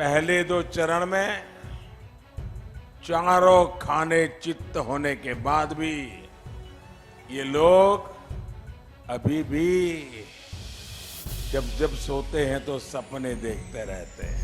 पहले दो चरण में चारों खाने चित्त होने के बाद भी ये लोग अभी भी जब जब सोते हैं तो सपने देखते रहते हैं।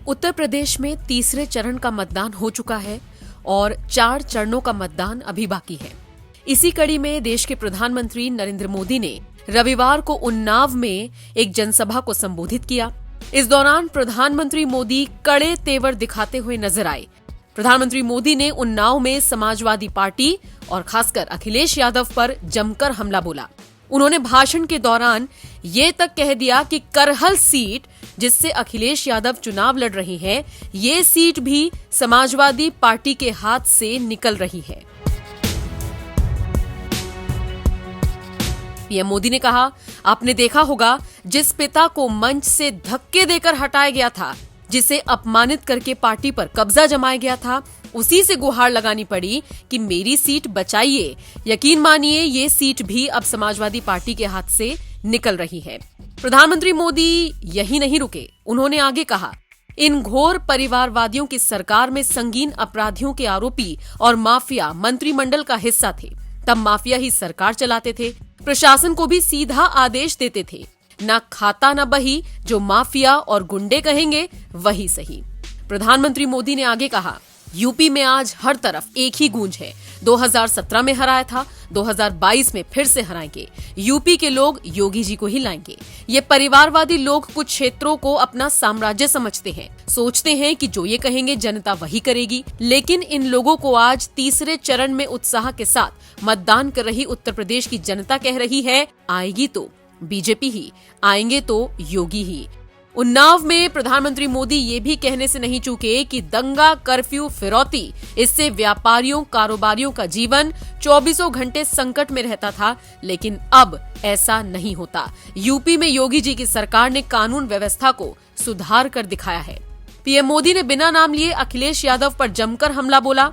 उत्तर प्रदेश में तीसरे चरण का मतदान हो चुका है और 4 चरणों का मतदान अभी बाकी है। इसी कड़ी में देश के प्रधानमंत्री नरेंद्र मोदी ने रविवार को उन्नाव में एक जनसभा को संबोधित किया। इस दौरान प्रधानमंत्री मोदी कड़े तेवर दिखाते हुए नजर आए। प्रधानमंत्री मोदी ने उन्नाव में समाजवादी पार्टी और खासकर अखिलेश यादव पर जमकर हमला बोला। उन्होंने भाषण के दौरान ये तक कह दिया कि करहल सीट जिससे अखिलेश यादव चुनाव लड़ रही हैं, ये सीट भी समाजवादी पार्टी के हाथ से निकल रही है। पीएम मोदी ने कहा, आपने देखा होगा जिस पिता को मंच से धक्के देकर हटाया गया था, जिसे अपमानित करके पार्टी पर कब्जा जमाया गया था, उसी से गुहार लगानी पड़ी कि मेरी सीट बचाइए। यकीन मानिए ये सीट भी अब समाजवादी पार्टी के हाथ से निकल रही है। प्रधानमंत्री मोदी यही नहीं रुके, उन्होंने आगे कहा, इन घोर परिवारवादियों की सरकार में संगीन अपराधियों के आरोपी और माफिया मंत्रिमंडल का हिस्सा थे। तब माफिया ही सरकार चलाते थे, प्रशासन को भी सीधा आदेश देते थे। न खाता न बही, जो माफिया और गुंडे कहेंगे वही सही। प्रधानमंत्री मोदी ने आगे कहा, यूपी में आज हर तरफ एक ही गूंज है। 2017 में हराया था, 2022 में फिर से हराएंगे। यूपी के लोग योगी जी को ही लाएंगे। ये परिवारवादी लोग कुछ क्षेत्रों को अपना साम्राज्य समझते हैं, सोचते हैं कि जो ये कहेंगे जनता वही करेगी। लेकिन इन लोगों को आज तीसरे चरण में उत्साह के साथ मतदान कर रही उत्तर प्रदेश की जनता कह रही है, आएगी तो बीजेपी ही, आएंगे तो योगी ही। उन्नाव में प्रधानमंत्री मोदी ये भी कहने से नहीं चूके कि दंगा, कर्फ्यू, फिरौती, इससे व्यापारियों, कारोबारियों का जीवन 24 घंटे संकट में रहता था, लेकिन अब ऐसा नहीं होता। यूपी में योगी जी की सरकार ने कानून व्यवस्था को सुधार कर दिखाया है। पीएम मोदी ने बिना नाम लिए अखिलेश यादव पर जमकर हमला बोला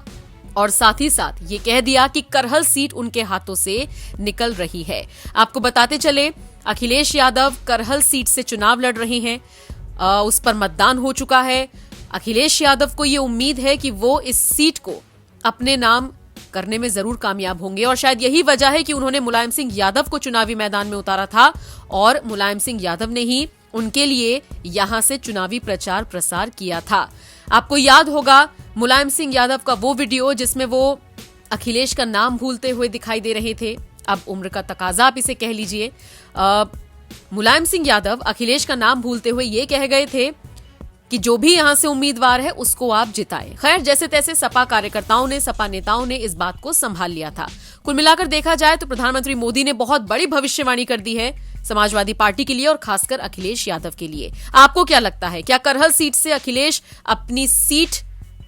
और साथ ही साथ ये कह दिया कि करहल सीट उनके हाथों से निकल रही है। आपको बताते चले, अखिलेश यादव करहल सीट से चुनाव लड़ रहे हैं। उस पर मतदान हो चुका है। अखिलेश यादव को ये उम्मीद है कि वो इस सीट को अपने नाम करने में जरूर कामयाब होंगे और शायद यही वजह है कि उन्होंने मुलायम सिंह यादव को चुनावी मैदान में उतारा था और मुलायम सिंह यादव ने ही उनके लिए यहां से चुनावी प्रचार प्रसार किया था। आपको याद होगा मुलायम सिंह यादव का वो वीडियो जिसमें वो अखिलेश का नाम भूलते हुए दिखाई दे रहे थे। अब उम्र का तकाजा आप इसे कह लीजिए। मुलायम सिंह यादव अखिलेश का नाम भूलते हुए ये कह गए थे कि जो भी यहां से उम्मीदवार है उसको आप जिताएं। खैर, जैसे तैसे सपा कार्यकर्ताओं ने, सपा नेताओं ने इस बात को संभाल लिया था। कुल मिलाकर देखा जाए तो प्रधानमंत्री मोदी ने बहुत बड़ी भविष्यवाणी कर दी है समाजवादी पार्टी के लिए और खासकर अखिलेश यादव के लिए। आपको क्या लगता है, क्या करहल सीट से अखिलेश अपनी सीट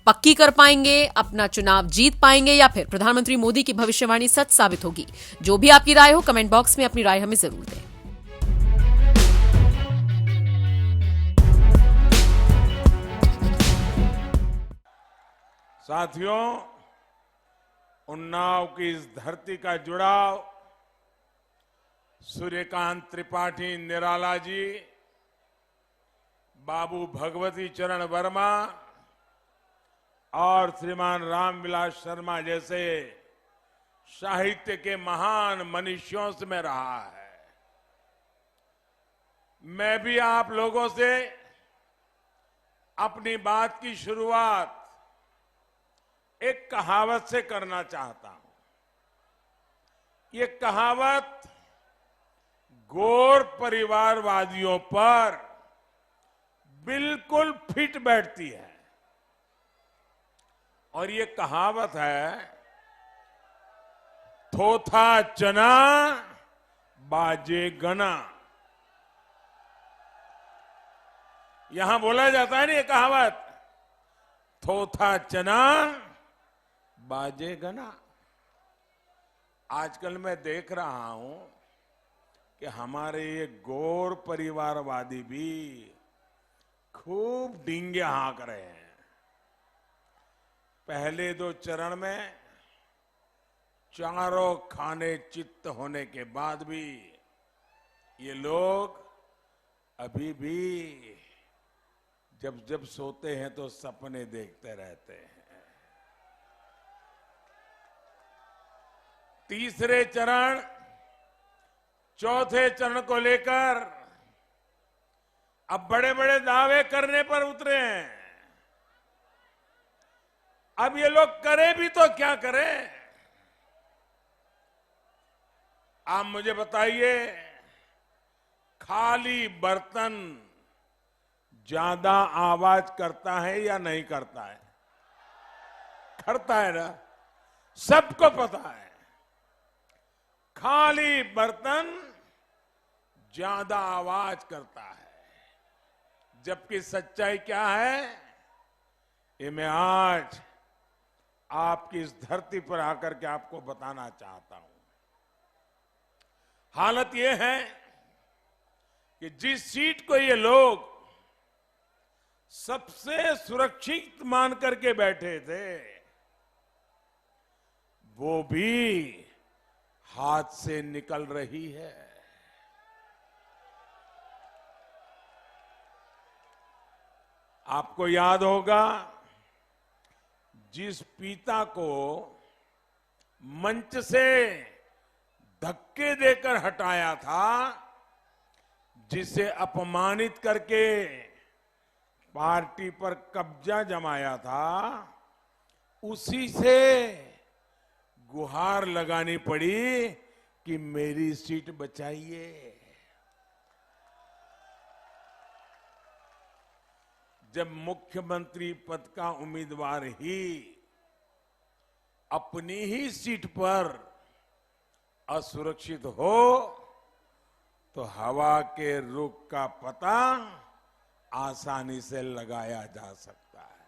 पक्की कर पाएंगे, अपना चुनाव जीत पाएंगे, या फिर प्रधानमंत्री मोदी की भविष्यवाणी सच साबित होगी? जो भी आपकी राय हो, कमेंट बॉक्स में अपनी राय हमें जरूर दें। साथियों, उन्नाव की इस धरती का जुड़ाव सूर्यकांत त्रिपाठी निराला जी, बाबू भगवती चरण वर्मा और श्रीमान रामविलास शर्मा जैसे साहित्य के महान मनीषियों से में रहा है। मैं भी आप लोगों से अपनी बात की शुरुआत एक कहावत से करना चाहता हूं। ये कहावत घोर परिवारवादियों पर बिल्कुल फिट बैठती है और ये कहावत है, थोथा चना बाजे गना। यहां बोला जाता है ना ये कहावत, थोथा चना बाजे गना। आजकल मैं देख रहा हूं कि हमारे ये घोर परिवारवादी भी खूब डींगे हाँक रहे हैं। पहले दो चरण में चारों खाने चित्त होने के बाद भी ये लोग अभी भी जब जब सोते हैं तो सपने देखते रहते हैं। तीसरे चरण, चौथे चरण को लेकर अब बड़े बड़े दावे करने पर उतरे हैं। अब ये लोग करें भी तो क्या करें? आप मुझे बताइए, खाली बर्तन ज्यादा आवाज करता है या नहीं करता है? करता है ना, सबको पता है। खाली बर्तन ज्यादा आवाज करता है, जबकि सच्चाई क्या है ये मैं आज आपकी इस धरती पर आकर के आपको बताना चाहता हूं। हालत ये है कि जिस सीट को ये लोग सबसे सुरक्षित मान करके बैठे थे, वो भी हाथ से निकल रही है। आपको याद होगा, जिस पिता को मंच से धक्के देकर हटाया था, जिसे अपमानित करके पार्टी पर कब्जा जमाया था, उसी से गुहार लगानी पड़ी कि मेरी सीट बचाइए। जब मुख्यमंत्री पद का उम्मीदवार ही अपनी ही सीट पर असुरक्षित हो, तो हवा के रुख का पता आसानी से लगाया जा सकता है।